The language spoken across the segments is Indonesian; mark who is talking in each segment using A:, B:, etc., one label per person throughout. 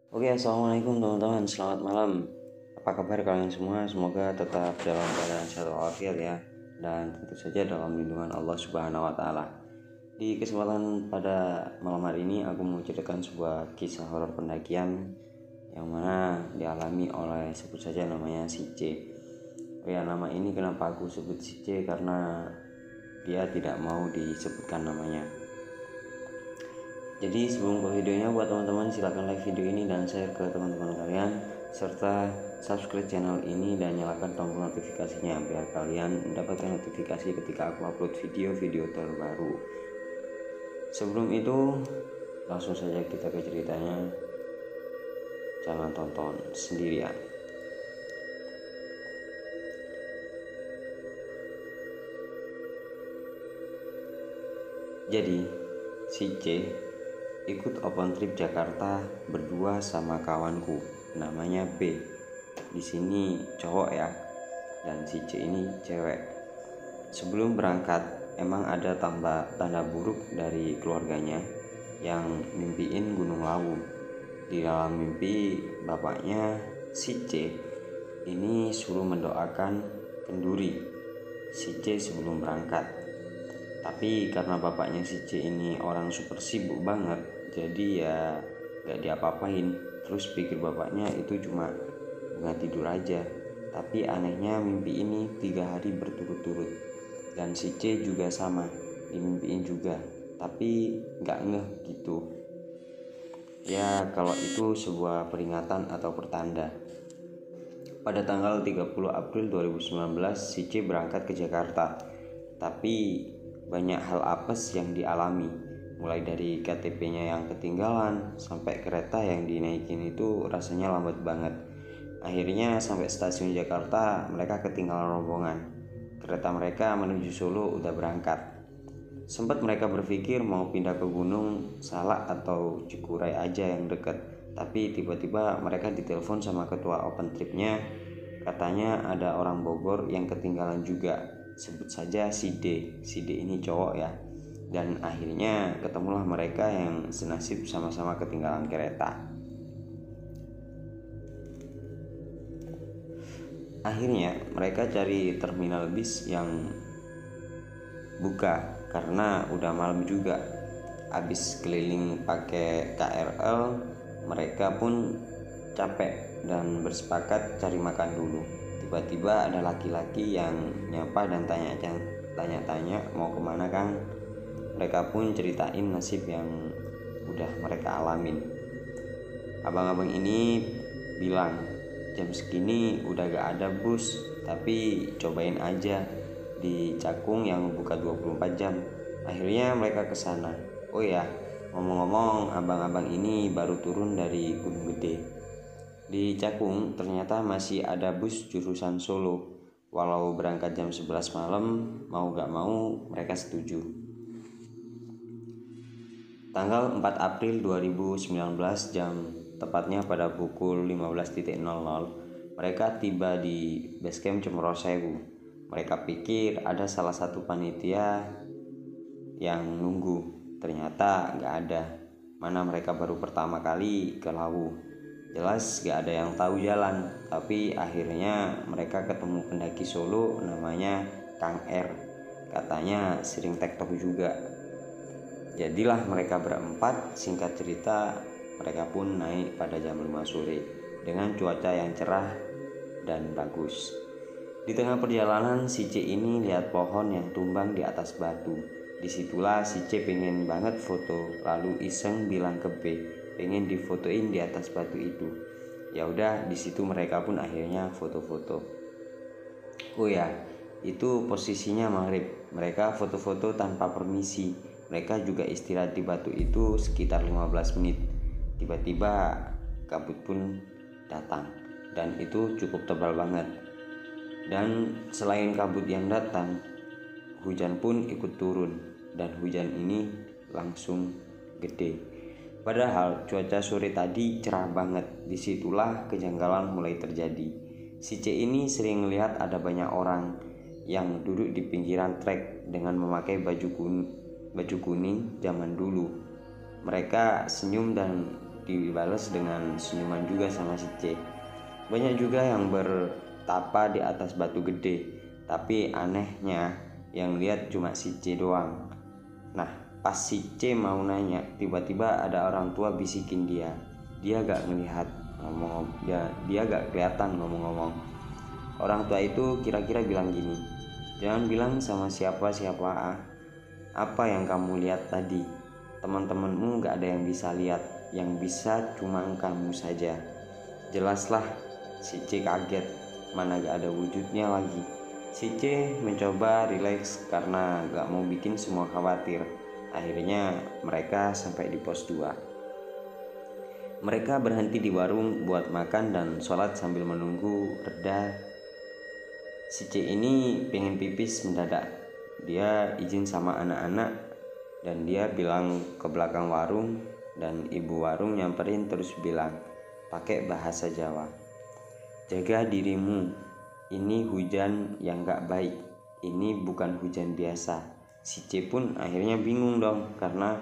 A: Oke, assalamualaikum teman-teman, selamat malam. Apa kabar kalian semua? Semoga tetap dalam keadaan sehat walafiat ya, dan tentu saja dalam lindungan Allah Subhanahu wa Ta'ala. Di kesempatan pada malam hari ini, aku mau ceritakan sebuah kisah horor pendakian yang mana dialami oleh sebut saja namanya si C. Oh ya, nama ini kenapa aku sebut si C? Karena dia tidak mau disebutkan namanya. Jadi sebelum ke videonya, buat teman-teman silahkan like video ini dan share ke teman-teman kalian, serta subscribe channel ini dan nyalakan tombol notifikasinya biar kalian mendapatkan notifikasi ketika aku upload video-video terbaru. Sebelum itu, langsung saja kita ke ceritanya. Jangan tonton sendirian. Jadi, si C ikut open trip Jakarta berdua sama kawanku namanya B. Di sini cowok ya, dan si C ini cewek. Sebelum berangkat emang ada tanda buruk dari keluarganya yang mimpiin Gunung Lawu. Di dalam mimpi bapaknya si C ini suruh mendoakan kenduri si C sebelum berangkat. Tapi karena bapaknya si C ini orang super sibuk banget, jadi ya gak diapa-apain. Terus pikir bapaknya itu cuma nggak tidur aja. Tapi anehnya mimpi ini 3 hari berturut-turut, dan si C juga sama, dimimpiin juga, tapi gak ngeh gitu. Ya kalau itu sebuah peringatan atau pertanda. Pada tanggal 30 April 2019 si C berangkat ke Jakarta. Tapi banyak hal apes yang dialami, mulai dari KTP-nya yang ketinggalan sampai kereta yang dinaikin itu rasanya lambat banget. Akhirnya sampai stasiun Jakarta mereka ketinggalan rombongan. Kereta mereka menuju Solo udah berangkat. Sempat mereka berpikir mau pindah ke Gunung Salak atau Cikuray aja yang deket. Tapi tiba-tiba mereka ditelepon sama ketua open tripnya. Katanya ada orang Bogor yang ketinggalan juga. Sebut saja si D. Si D ini cowok ya. Dan akhirnya ketemulah mereka yang senasib sama-sama ketinggalan kereta. Akhirnya mereka cari terminal bis yang buka karena udah malam juga. Abis keliling pakai KRL, mereka pun capek dan bersepakat cari makan dulu. Tiba-tiba ada laki-laki yang nyapa dan tanya-tanya mau kemana Kang. Mereka pun ceritain nasib yang udah mereka alamin. Abang-abang ini bilang jam segini udah gak ada bus, tapi cobain aja di Cakung yang buka 24 jam. Akhirnya mereka kesana. Oh ya, ngomong-ngomong, abang-abang ini baru turun dari Gunung Gede. Di Cakung ternyata masih ada bus jurusan Solo. Walau berangkat jam 11 malam, mau gak mau mereka setuju. Tanggal 4 April 2019 jam tepatnya pada pukul 15.00 mereka tiba di basecamp Cemoro Sewu. Mereka pikir ada salah satu panitia yang nunggu. Ternyata gak ada. Mana mereka baru pertama kali ke Lawu. Jelas gak ada yang tahu jalan. Tapi akhirnya mereka ketemu pendaki Solo namanya Kang R. Katanya sering tektok juga. Jadilah mereka berempat. Singkat cerita, mereka pun naik pada jam 5 sore dengan cuaca yang cerah dan bagus. Di tengah perjalanan si C ini lihat pohon yang tumbang di atas batu. Disitulah si C pengen banget foto, lalu iseng bilang ke B pengen difotoin di atas batu itu. Ya udah, di situ mereka pun akhirnya foto-foto. Oh ya, itu posisinya maghrib. Mereka foto-foto tanpa permisi. Mereka juga istirahat di batu itu sekitar 15 menit. Tiba-tiba kabut pun datang, dan itu cukup tebal banget. Dan selain kabut yang datang, hujan pun ikut turun, dan hujan ini langsung gede. Padahal cuaca sore tadi cerah banget. Disitulah kejanggalan mulai terjadi. Si C ini sering melihat ada banyak orang yang duduk di pinggiran trek dengan memakai baju kuning zaman dulu. Mereka senyum dan dibalas dengan senyuman juga sama si C. Banyak juga yang bertapa di atas batu gede, tapi anehnya yang lihat cuma si C doang. Nah, pas si C mau nanya, tiba-tiba ada orang tua bisikin dia. Dia gak ngelihat dia gak kelihatan ngomong-ngomong. Orang tua itu kira-kira bilang gini, jangan bilang sama siapa-siapa apa yang kamu lihat tadi. Teman-temanmu gak ada yang bisa lihat, yang bisa cuma kamu saja. Jelaslah. Si C kaget, mana gak ada wujudnya lagi. Si C mencoba rileks karena gak mau bikin semua khawatir. Akhirnya mereka sampai di pos 2. Mereka berhenti di warung buat makan dan sholat sambil menunggu reda. Si C ini pengen pipis mendadak. Dia izin sama anak-anak dan dia bilang ke belakang warung, dan ibu warung nyamperin terus bilang pakai bahasa Jawa, jaga dirimu, ini hujan yang gak baik, ini bukan hujan biasa. Si C pun akhirnya bingung dong karena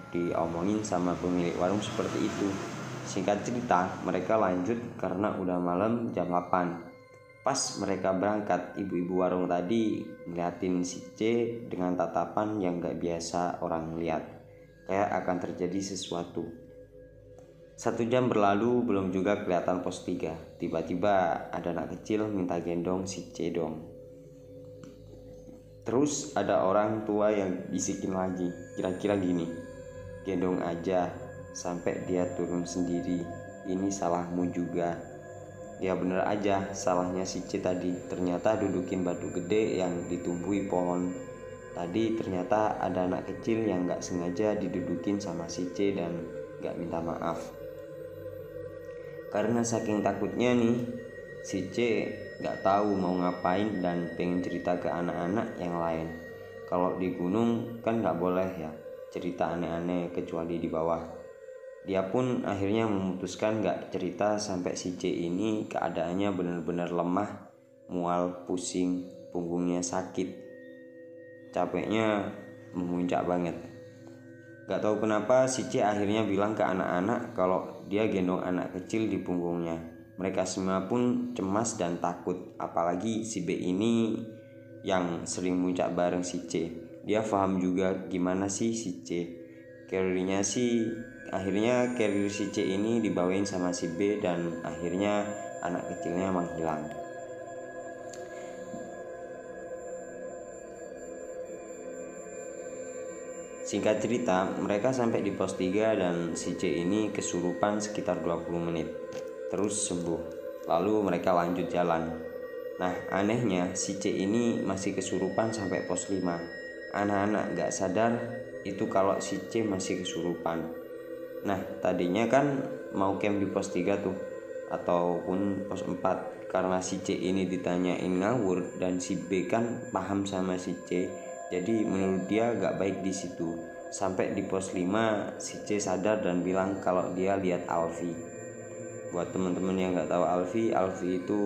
A: diomongin sama pemilik warung seperti itu. Singkat cerita, mereka lanjut karena udah malam jam 8. Pas mereka berangkat, ibu-ibu warung tadi ngeliatin si C dengan tatapan yang gak biasa orang lihat, kayak akan terjadi sesuatu. 1 jam berlalu, belum juga kelihatan pos 3. Tiba-tiba ada anak kecil minta gendong si C dong. Terus ada orang tua yang bisikin lagi, kira-kira gini, gendong aja sampai dia turun sendiri, ini salahmu juga. Ya bener aja, salahnya si C tadi. Ternyata dudukin batu gede yang ditumbuhi pohon tadi, ternyata ada anak kecil yang gak sengaja didudukin sama si C dan gak minta maaf. Karena saking takutnya nih, si C gak tahu mau ngapain dan pengen cerita ke anak-anak yang lain. Kalau di gunung kan gak boleh ya cerita aneh-aneh kecuali di bawah. Dia pun akhirnya memutuskan gak cerita sampai si C ini keadaannya benar-benar lemah, mual, pusing, punggungnya sakit, capeknya memuncak banget. Gak tahu kenapa si C akhirnya bilang ke anak-anak kalau dia gendong anak kecil di punggungnya. Mereka semua pun cemas dan takut, apalagi si B ini yang sering muncak bareng si C. Dia paham juga gimana sih si C. Akhirnya carrier si C ini dibawain sama si B dan akhirnya anak kecilnya menghilang. Singkat cerita, mereka sampai di pos 3 dan si C ini kesurupan sekitar 20 menit. Terus sembuh. Lalu mereka lanjut jalan. Nah, anehnya si C ini masih kesurupan sampai pos 5. Anak-anak gak sadar itu kalau si C masih kesurupan. Nah, tadinya kan mau camp di pos 3 tuh ataupun pos 4. Karena si C ini ditanyain ngawur dan si B kan paham sama si C, jadi menurut dia gak baik di situ. Sampai di pos 5 si C sadar dan bilang kalau dia lihat Alfi. Buat teman-teman yang gak tahu Alfi itu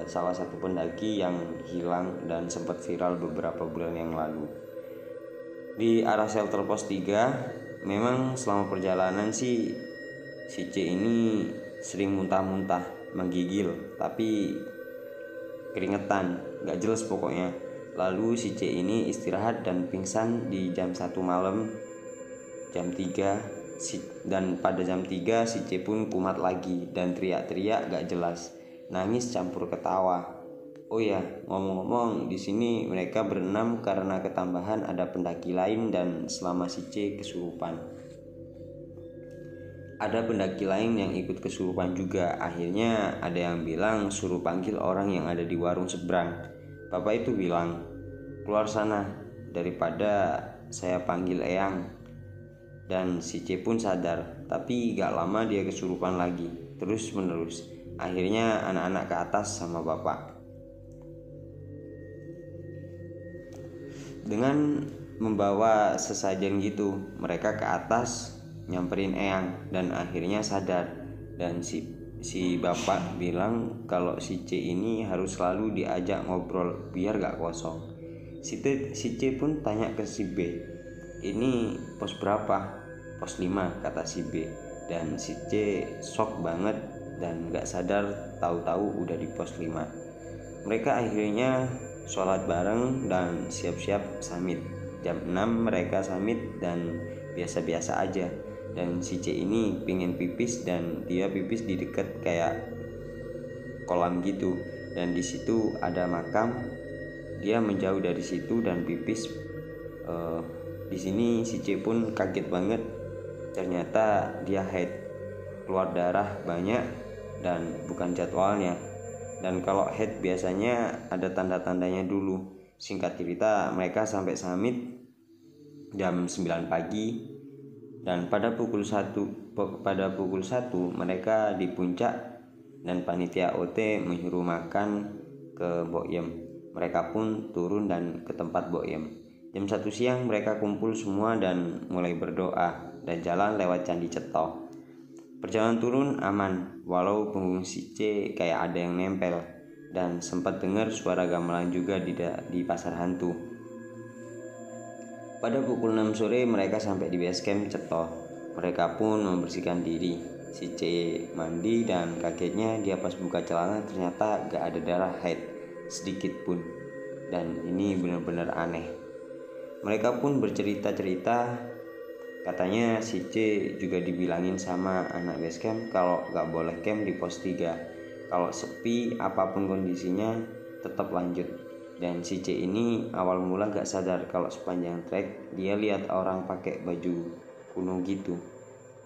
A: salah satu pendaki yang hilang dan sempat viral beberapa bulan yang lalu. Di arah shelter pos 3, memang selama perjalanan si C ini sering muntah-muntah, menggigil, tapi keringetan, gak jelas pokoknya. Lalu si C ini istirahat dan pingsan di jam 1 malam, jam 3, dan pada jam 3 si C pun kumat lagi dan teriak-teriak gak jelas, nangis campur ketawa. Oh ya, ngomong-ngomong, di sini mereka berenam karena ketambahan ada pendaki lain dan selama si C kesurupan. Ada pendaki lain yang ikut kesurupan juga. Akhirnya ada yang bilang suruh panggil orang yang ada di warung seberang. Bapak itu bilang, keluar sana daripada saya panggil Eyang. Dan si C pun sadar, tapi gak lama dia kesurupan lagi, terus menerus. Akhirnya anak-anak ke atas sama bapak. Dengan membawa sesajen gitu, mereka ke atas nyamperin Eyang dan akhirnya sadar. Dan si bapak bilang kalau si C ini harus selalu diajak ngobrol biar gak kosong. Si C pun tanya ke si B, ini pos berapa? pos 5, kata si B. Dan si C shock banget dan gak sadar tahu-tahu udah di pos 5. Mereka akhirnya sholat bareng dan siap-siap summit. Jam 6 mereka summit dan biasa-biasa aja. Dan si C ini pingin pipis dan dia pipis di deket kayak kolam gitu. Dan di situ ada makam. Dia menjauh dari situ dan pipis. Di sini si C pun kaget banget. Ternyata dia haid, keluar darah banyak dan bukan jadwalnya. Dan kalau haid biasanya ada tanda-tandanya dulu. Singkat cerita, mereka sampai summit jam 9 pagi dan pada pukul 1 mereka di puncak dan panitia OT menyuruh makan ke Boyem. Mereka pun turun dan ke tempat Boyem. Jam 1 siang mereka kumpul semua dan mulai berdoa dan jalan lewat Candi Cetho. Perjalanan turun aman, walau punggung si C kayak ada yang nempel, dan sempat dengar suara gamelan juga di pasar hantu. Pada pukul 6 sore mereka sampai di base camp Cetho. Mereka pun membersihkan diri. Si C mandi dan kagetnya dia pas buka celana ternyata gak ada darah haid sedikit pun. Dan ini benar-benar aneh. Mereka pun bercerita-cerita. Katanya si C juga dibilangin sama anak base camp kalau gak boleh camp di pos 3. Kalau sepi apapun kondisinya tetap lanjut. Dan si C ini awal mula gak sadar kalau sepanjang trek dia lihat orang pakai baju kuno gitu.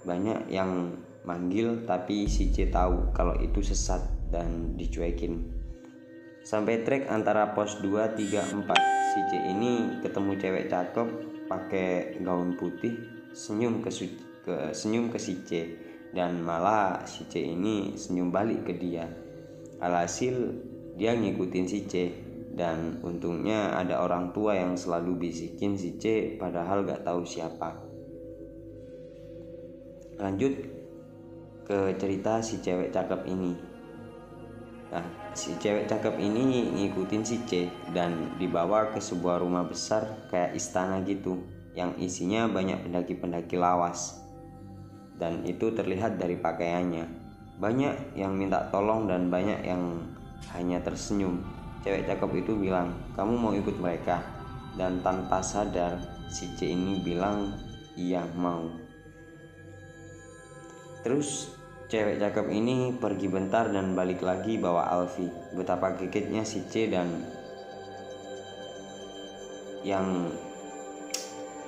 A: Banyak yang manggil tapi si C tahu kalau itu sesat dan dicuekin. Sampai trek antara pos 2, 3, 4, si C ini ketemu cewek cakep pakai gaun putih, senyum ke si C dan malah si C ini senyum balik ke dia. Alhasil dia ngikutin si C dan untungnya ada orang tua yang selalu bisikin si C padahal gak tahu siapa. Lanjut ke cerita si cewek cakep ini. Nah, si cewek cakep ini ngikutin si C dan dibawa ke sebuah rumah besar kayak istana gitu yang isinya banyak pendaki-pendaki lawas. Dan itu terlihat dari pakaiannya. Banyak yang minta tolong dan banyak yang hanya tersenyum. Cewek cakep itu bilang, "Kamu mau ikut mereka?" Dan tanpa sadar si C ini bilang, "Iya mau." Terus cewek cakep ini pergi bentar dan balik lagi bawa Alfi. Betapa kagetnya si C dan yang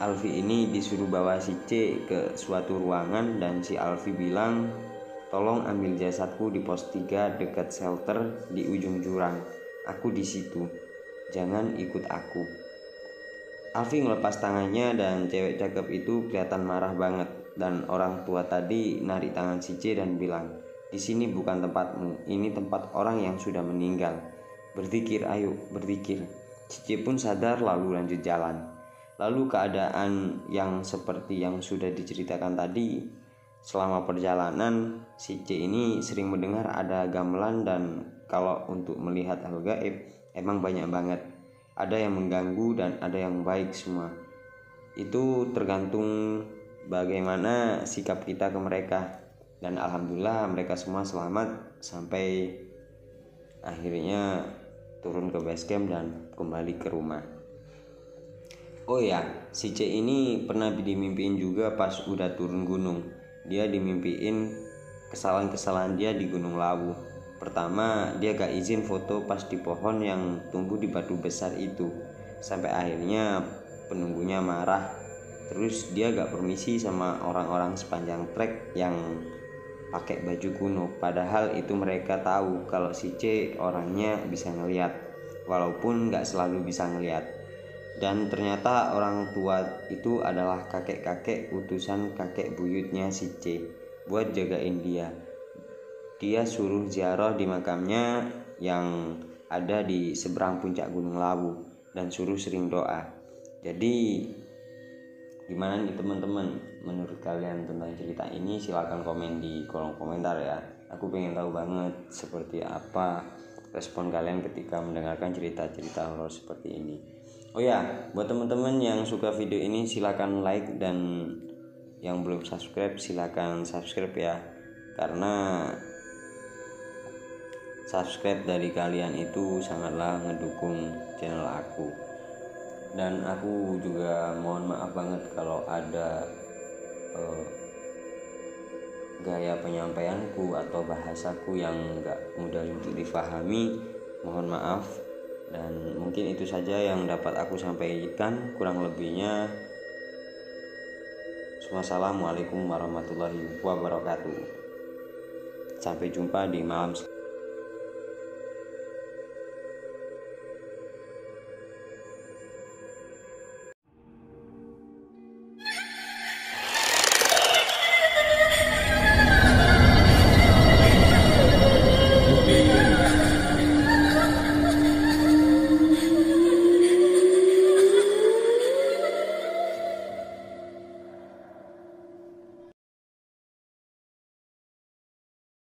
A: Alfi ini disuruh bawa si C ke suatu ruangan dan si Alfi bilang, "Tolong ambil jasadku di pos 3 dekat shelter di ujung jurang. Aku di situ. Jangan ikut aku." Alfi ngelepas tangannya dan cewek cakep itu kelihatan marah banget. Dan orang tua tadi narik tangan si C dan bilang, "Di sini bukan tempatmu. Ini tempat orang yang sudah meninggal. Berzikir, ayo berzikir." Si C pun sadar lalu lanjut jalan. Lalu keadaan yang seperti yang sudah diceritakan tadi. Selama perjalanan si C ini sering mendengar ada gamelan dan kalau untuk melihat hal gaib emang banyak banget. Ada yang mengganggu dan ada yang baik semua. Itu tergantung bagaimana sikap kita ke mereka. Dan alhamdulillah mereka semua selamat sampai akhirnya turun ke base camp dan kembali ke rumah. Oh ya, si C ini pernah dimimpiin juga pas udah turun gunung. Dia dimimpiin kesalahan-kesalahan dia di Gunung Lawu. Pertama, dia gak izin foto pas di pohon yang tumbuh di batu besar itu. Sampai akhirnya penunggunya marah. Terus dia gak permisi sama orang-orang sepanjang trek yang pakai baju kuno. Padahal itu mereka tahu kalau si C orangnya bisa ngeliat, walaupun gak selalu bisa ngeliat. Dan ternyata orang tua itu adalah kakek-kakek utusan kakek buyutnya si C buat jagain dia. Dia suruh ziarah di makamnya yang ada di seberang puncak Gunung Lawu dan suruh sering doa. Jadi gimana nih teman-teman, menurut kalian tentang cerita ini? Silahkan komen di kolom komentar ya. Aku pengen tahu banget seperti apa respon kalian ketika mendengarkan cerita-cerita horor seperti ini. Oh ya, buat teman-teman yang suka video ini silahkan like dan yang belum subscribe silakan subscribe ya, karena subscribe dari kalian itu sangatlah ngedukung channel aku. Dan aku juga mohon maaf banget kalau ada gaya penyampaianku atau bahasaku yang gak mudah untuk difahami. Mohon maaf, dan mungkin itu saja yang dapat aku sampaikan. Kurang lebihnya, wassalamualaikum warahmatullahi wabarakatuh. Sampai jumpa di malam